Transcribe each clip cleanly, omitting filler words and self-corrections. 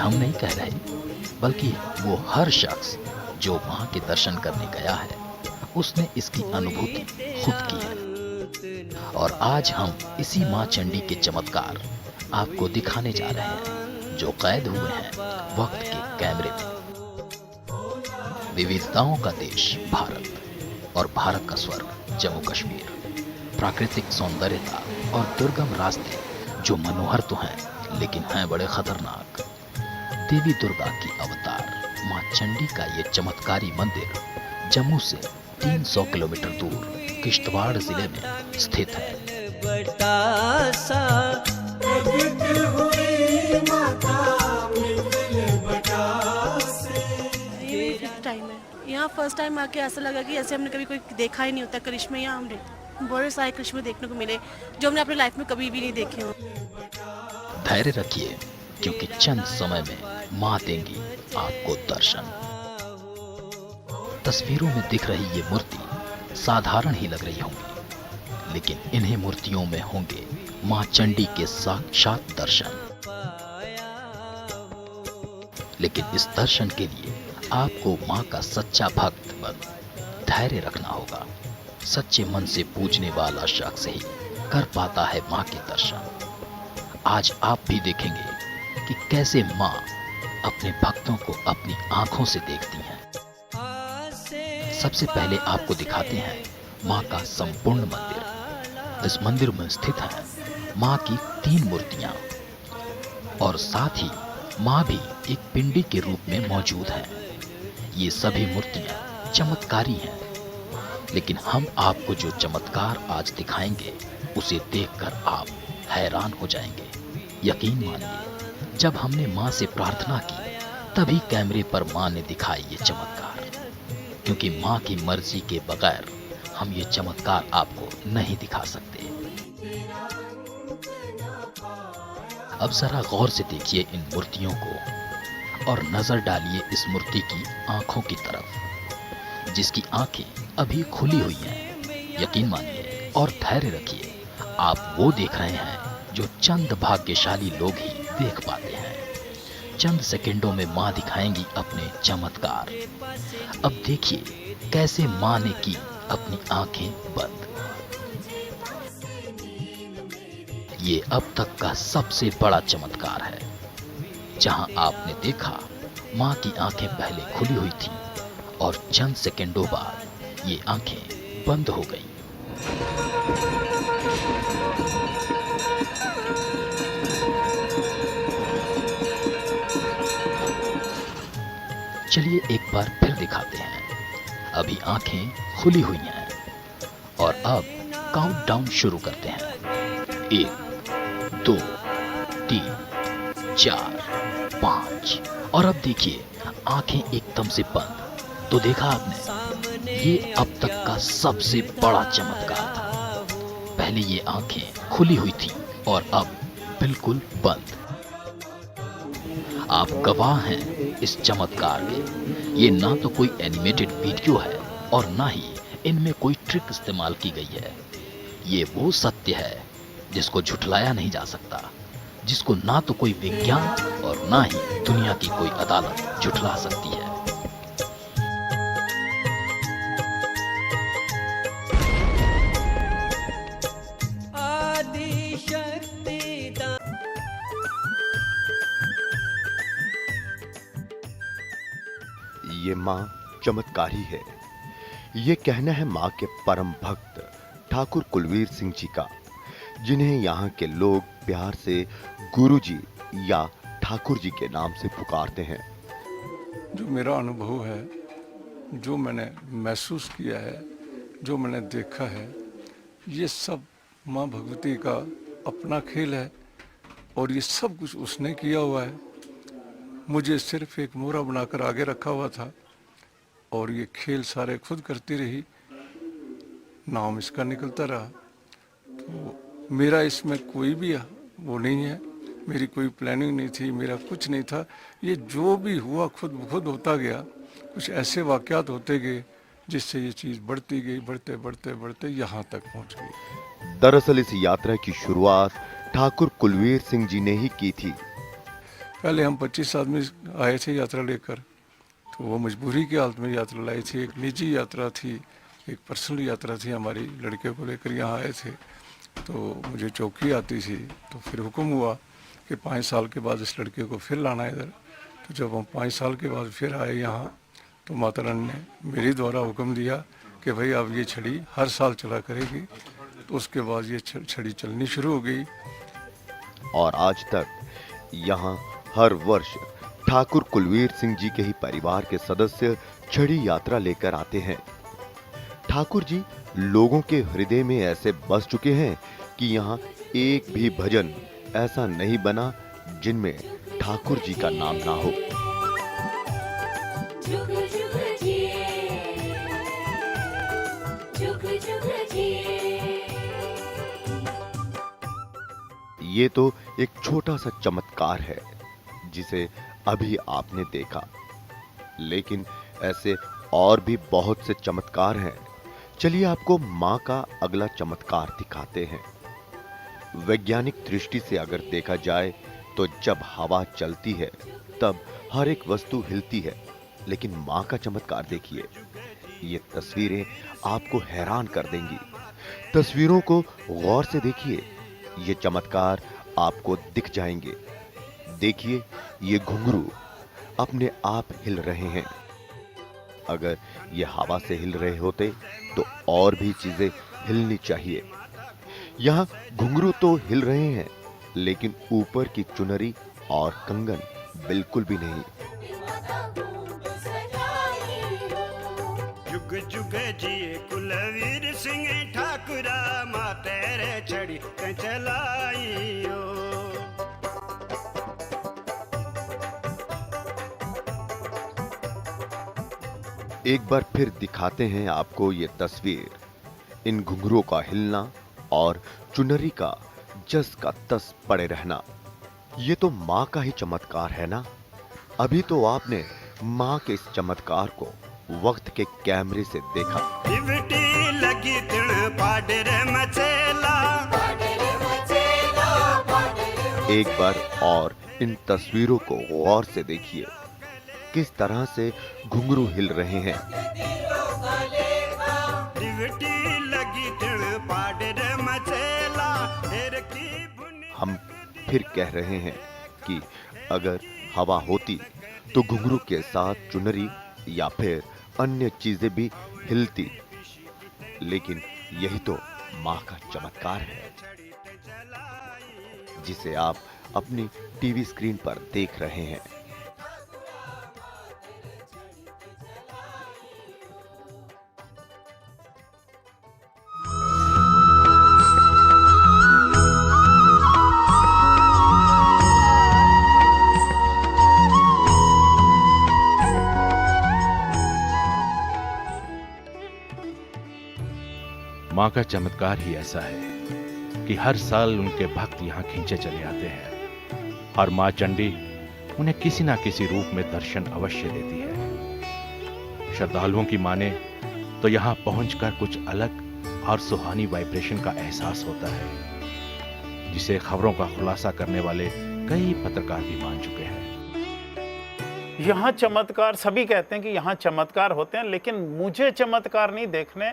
हम नहीं कह रहे, बल्कि वो हर शख्स जो माँ के दर्शन करने गया है, उसने इसकी अनुभूति खुद की है। और आज हम इसी माँ चंडी के चमत्कार आपको दिखाने जा रहे हैं, जो कैद हुए हैं वक्त के कैमरे में। विविधताओं का देश भारत और भारत का स्वर्ग जम्मू कश्मीर, प्राकृतिक सौंदर्यता और दुर्गम रास्ते जो मनोहर तो हैं लेकिन हैं बड़े खतरनाक। देवी दुर्गा की अवतार मां चंडी का ये चमत्कारी मंदिर जम्मू से 300 किलोमीटर दूर किश्तवाड़ जिले में स्थित है। ये फिफ्थ टाइम है यहाँ। फर्स्ट टाइम आके ऐसा लगा कि ऐसे हमने कभी कोई देखा ही नहीं होता करिश्मे। यहाँ हमने बड़े सारे करिश्मे देखने को मिले जो हमने अपनी लाइफ में कभी भी नहीं देखे हो। धैर्य रखिए, क्योंकि चंद समय में माँ देंगी आपको दर्शन। तस्वीरों में दिख रही ये मूर्ति साधारण ही लग रही होंगी, लेकिन इन्हीं मूर्तियों में होंगे माँ चंडी के साक्षात दर्शन। लेकिन इस दर्शन के लिए आपको माँ का सच्चा भक्त बन धैर्य रखना होगा। सच्चे मन से पूजने वाला शख्स ही कर पाता है माँ के दर्शन। आज आप भी देखेंगे कि कैसे माँ अपने भक्तों को अपनी आंखों से देखती हैं। सबसे पहले आपको दिखाते हैं माँ का संपूर्ण मंदिर। इस मंदिर में स्थित है माँ की 3 मूर्तियां और साथ ही माँ भी एक पिंडी के रूप में मौजूद है। ये सभी मूर्तियां चमत्कारी हैं, लेकिन हम आपको जो चमत्कार आज दिखाएंगे उसे देखकर आप हैरान हो जाएंगे। यकीन मानिए, जब हमने माँ से प्रार्थना की तभी कैमरे पर माँ ने दिखाई ये चमत्कार, क्योंकि माँ की मर्जी के बगैर हम ये चमत्कार आपको नहीं दिखा सकते। अब जरा गौर से देखिए इन मूर्तियों को और नजर डालिए इस मूर्ति की आंखों की तरफ, जिसकी आंखें अभी खुली हुई हैं। यकीन मानिए और धैर्य रखिए, आप वो देख रहे हैं जो चंद भाग्यशाली लोग ही देख पाते हैं। चंद सेकंडों में माँ दिखाएंगी अपने चमत्कार। अब देखिए कैसे माँ ने की अपनी आंखें बंद। ये अब तक का सबसे बड़ा चमत्कार है, जहां आपने देखा माँ की आंखें पहले खुली हुई थी और चंद सेकंडों बाद ये आंखें बंद हो गईं। चलिए एक बार फिर दिखाते हैं। अभी आंखें खुली हुई हैं और अब काउंटडाउन शुरू करते हैं। 1 2 3 4 5 और अब देखिए आंखें एकदम से बंद। तो देखा आपने, ये अब तक का सबसे बड़ा चमत्कार था। पहले ये आंखें खुली हुई थी और अब बिल्कुल बंद। आप गवाह हैं इस चमत्कार के। ये ना तो कोई एनिमेटेड वीडियो है और ना ही इनमें कोई ट्रिक इस्तेमाल की गई है। ये वो सत्य है जिसको झुठलाया नहीं जा सकता, जिसको ना तो कोई विज्ञान और ना ही दुनिया की कोई अदालत झुठला सकती है। ये माँ चमत्कारी है, ये कहना है माँ के परम भक्त ठाकुर कुलवीर सिंह जी का, जिन्हें यहाँ के लोग प्यार से गुरुजी या ठाकुर जी के नाम से पुकारते हैं। जो मेरा अनुभव है, जो मैंने महसूस किया है, जो मैंने देखा है, ये सब माँ भगवती का अपना खेल है और ये सब कुछ उसने किया हुआ है। मुझे सिर्फ एक मोहरा बनाकर आगे रखा हुआ था और ये खेल सारे खुद करती रही, नाम इसका निकलता रहा। तो मेरा इसमें कोई भी वो नहीं है, मेरी कोई प्लानिंग नहीं थी, मेरा कुछ नहीं था। ये जो भी हुआ खुद ब खुद होता गया। कुछ ऐसे वाक़यात होते गए जिससे ये चीज़ बढ़ती गई, बढ़ते बढ़ते बढ़ते यहाँ तक पहुँच गई। दरअसल इस यात्रा की शुरुआत ठाकुर कुलवीर सिंह जी ने ही की थी। पहले हम 25 आदमी आए थे यात्रा लेकर, तो वो मजबूरी की हालत में यात्रा लाई थी। एक निजी यात्रा थी, एक पर्सनल यात्रा थी, हमारी लड़के को लेकर यहाँ आए थे। तो मुझे चौकी आती थी, तो फिर हुक्म हुआ कि 5 साल के बाद इस लड़के को फिर लाना इधर। तो जब हम 5 साल के बाद फिर आए यहाँ, तो माता रानी ने मेरे द्वारा हुक्म दिया कि भाई अब ये छड़ी हर साल चला करेगी। तो उसके बाद ये छड़ी चलनी शुरू हो गई। और आज तक यहाँ हर वर्ष ठाकुर कुलवीर सिंह जी के ही परिवार के सदस्य छड़ी यात्रा लेकर आते हैं। ठाकुर जी लोगों के हृदय में ऐसे बस चुके हैं कि यहाँ एक भी भजन ऐसा नहीं बना जिनमें ठाकुर जी का नाम ना हो। जुग जुग जिए, जुग जुग जिए। ये तो एक छोटा सा चमत्कार है जिसे अभी आपने देखा, लेकिन ऐसे और भी बहुत से चमत्कार हैं। चलिए आपको मां का अगला चमत्कार दिखाते हैं। वैज्ञानिक दृष्टि से अगर देखा जाए तो जब हवा चलती है तब हर एक वस्तु हिलती है, लेकिन मां का चमत्कार देखिए। ये तस्वीरें आपको हैरान कर देंगी। तस्वीरों को गौर से देखिए, ये चमत्कार आपको दिख जाएंगे। देखिए, ये घुंघरू अपने आप हिल रहे हैं। अगर ये हवा से हिल रहे होते तो और भी चीजें हिलनी चाहिए। यहाँ घुंघरू तो हिल रहे हैं, लेकिन ऊपर की चुनरी और कंगन बिल्कुल भी नहीं। जुग जुग जिए कुलवीर सिंह ठाकुरा, मां तेरे छड़ी के चलाइयो। एक बार फिर दिखाते हैं आपको ये तस्वीर। इन घुंघरुओं का हिलना और चुनरी का जस का तस पड़े रहना, ये तो मां का ही चमत्कार है ना। अभी तो आपने मां के इस चमत्कार को वक्त के कैमरे से देखा। डिवटी लगी तिण पाडर मचेला। एक बार और इन तस्वीरों को गौर से देखिए, किस तरह से घुंघरू हिल रहे हैं। डिवटी लगी तिण पाडर मचेला। हम फिर कह रहे हैं कि अगर हवा होती तो घुंघरू के साथ चुनरी या फिर अन्य चीजें भी हिलती, लेकिन यही तो मां का चमत्कार है जिसे आप अपनी टीवी स्क्रीन पर देख रहे हैं। मां का चमत्कार ही ऐसा है कि हर साल उनके भक्त यहाँ खींचे चले आते हैं और मां चंडी उन्हें किसी ना किसी रूप में दर्शन अवश्य देती है। श्रद्धालुओं की माने तो यहाँ पहुंचकर कुछ अलग और सुहानी वाइब्रेशन का एहसास होता है, जिसे खबरों का खुलासा करने वाले कई पत्रकार भी मान चुके हैं। यहाँ चमत्कार, सभी कहते हैं कि यहाँ चमत्कार होते हैं, लेकिन मुझे चमत्कार नहीं देखने,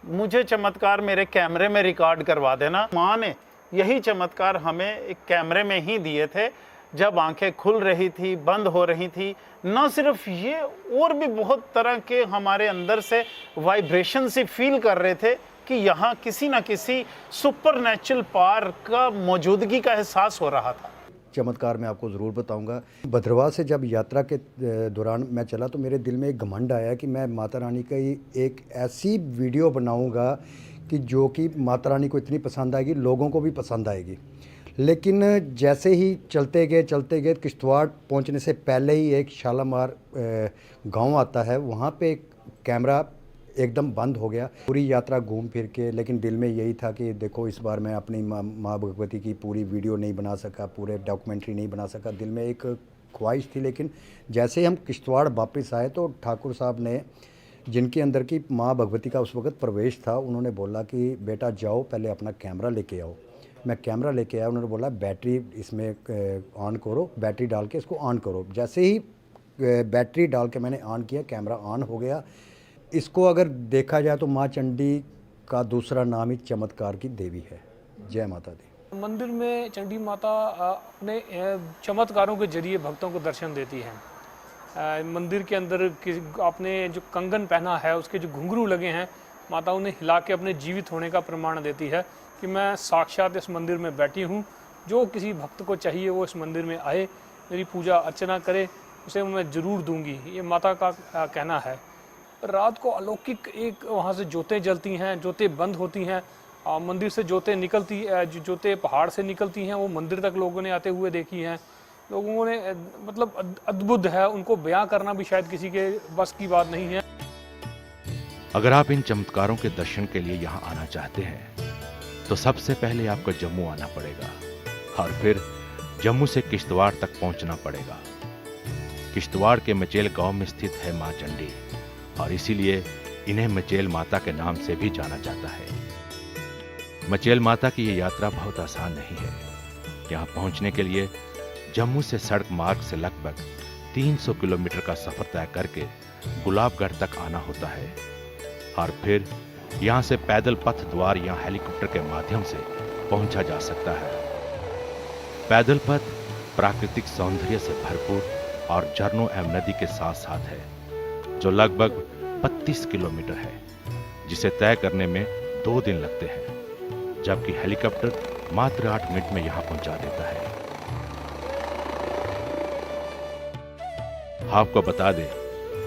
मुझे चमत्कार मेरे कैमरे में रिकॉर्ड करवा देना। माँ ने यही चमत्कार हमें एक कैमरे में ही दिए थे, जब आंखें खुल रही थी, बंद हो रही थी। न सिर्फ ये, और भी बहुत तरह के हमारे अंदर से वाइब्रेशन से फील कर रहे थे कि यहाँ किसी न किसी सुपरनेचुरल पावर का मौजूदगी का एहसास हो रहा था। चमत्कार मैं आपको ज़रूर बताऊंगा। भद्रवाह से जब यात्रा के दौरान मैं चला तो मेरे दिल में एक घमंड आया कि मैं माता रानी का एक ऐसी वीडियो बनाऊंगा कि जो कि माता रानी को इतनी पसंद आएगी, लोगों को भी पसंद आएगी। लेकिन जैसे ही चलते गए किश्तवाड़ पहुंचने से पहले ही एक शालामार गांव आता है, वहाँ पे एक कैमरा एकदम बंद हो गया। पूरी यात्रा घूम फिर के, लेकिन दिल में यही था कि देखो इस बार मैं अपनी माँ भगवती की पूरी वीडियो नहीं बना सका, पूरे डॉक्यूमेंट्री नहीं बना सका। दिल में एक ख्वाहिश थी। लेकिन जैसे ही हम किश्तवाड़ वापस आए तो ठाकुर साहब ने, जिनके अंदर की माँ भगवती का उस वक्त प्रवेश था, उन्होंने बोला कि बेटा जाओ पहले अपना कैमरा लेके आओ। मैं कैमरा लेके आया, उन्होंने बोला बैटरी इसमें ऑन करो, बैटरी डाल के इसको ऑन करो। जैसे ही बैटरी डाल के मैंने ऑन किया, कैमरा ऑन हो गया। इसको अगर देखा जाए तो माँ चंडी का दूसरा नाम ही चमत्कार की देवी है। जय माता दी। मंदिर में चंडी माता अपने चमत्कारों के जरिए भक्तों को दर्शन देती हैं। मंदिर के अंदर आपने जो कंगन पहना है, उसके जो घुंघरू लगे हैं, माता उन्हें हिला के अपने जीवित होने का प्रमाण देती है कि मैं साक्षात इस मंदिर में बैठी हूँ। जो किसी भक्त को चाहिए वो इस मंदिर में आए, मेरी पूजा अर्चना करे, उसे मैं ज़रूर दूंगी, ये माता का कहना है। रात को अलौकिक एक वहाँ से जोतें जलती हैं, जोतें बंद होती हैं, मंदिर से जोतें निकलती, जोतें पहाड़ से निकलती हैं, वो मंदिर तक लोगों ने आते हुए देखी हैं। लोगों ने मतलब अद्भुत है, उनको बयां करना भी शायद किसी के बस की बात नहीं है। अगर आप इन चमत्कारों के दर्शन के लिए यहाँ आना चाहते हैं तो सबसे पहले आपको जम्मू आना पड़ेगा और फिर जम्मू से किश्तवाड़ तक पहुंचना पड़ेगा। किश्तवाड़ के मचेल गांव में स्थित है मां चंडी और इसीलिए इन्हें मचेल माता के नाम से भी जाना जाता है। मचेल माता की ये यात्रा बहुत आसान नहीं है। यहाँ पहुंचने के लिए जम्मू से सड़क मार्ग से लगभग 300 किलोमीटर का सफर तय करके गुलाबगढ़ तक आना होता है और फिर यहाँ से पैदल पथ द्वार या हेलीकॉप्टर के माध्यम से पहुंचा जा सकता है। पैदल पथ प्राकृतिक सौंदर्य से भरपूर और झरनों एवं नदी के साथ साथ है, जो लगभग 32 किलोमीटर है, जिसे तय करने में 2 दिन लगते हैं, जबकि हेलीकॉप्टर मात्र 8 मिनट में यहाँ पहुंचा देता है। आपको बता दें,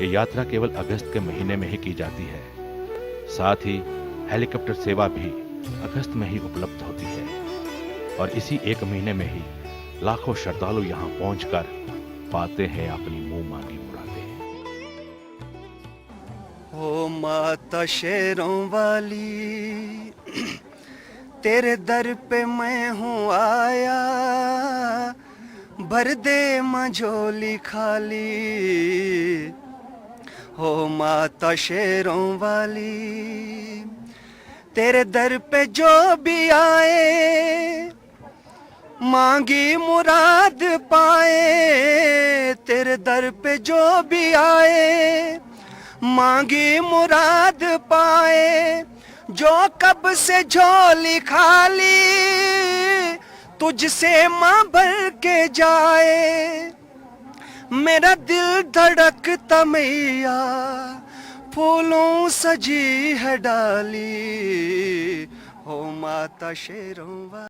ये यात्रा केवल अगस्त के महीने में ही की जाती है। साथ ही हेलीकॉप्टर सेवा भी अगस्त में ही उपलब्ध होती है और इसी 1 महीने में ही लाखों श्रद्धालु यहाँ पहुंचकर पाते हैं अपनी मुंह मांगी मुरादें। ओ माता शेरों वाली, तेरे दर पे मैं हूँ आया, भर दे मझोली खाली। हो माता शेरों वाली, तेरे दर पे जो भी आए, मांगी मुराद पाए। तेरे दर पे जो भी आए, मांगी मुराद पाए। जो कब से झोली खाली, तुझसे मां भर के जाए। मेरा दिल धड़कता मैया, फूलों सजी है डाली। हो माता शेरों वाली।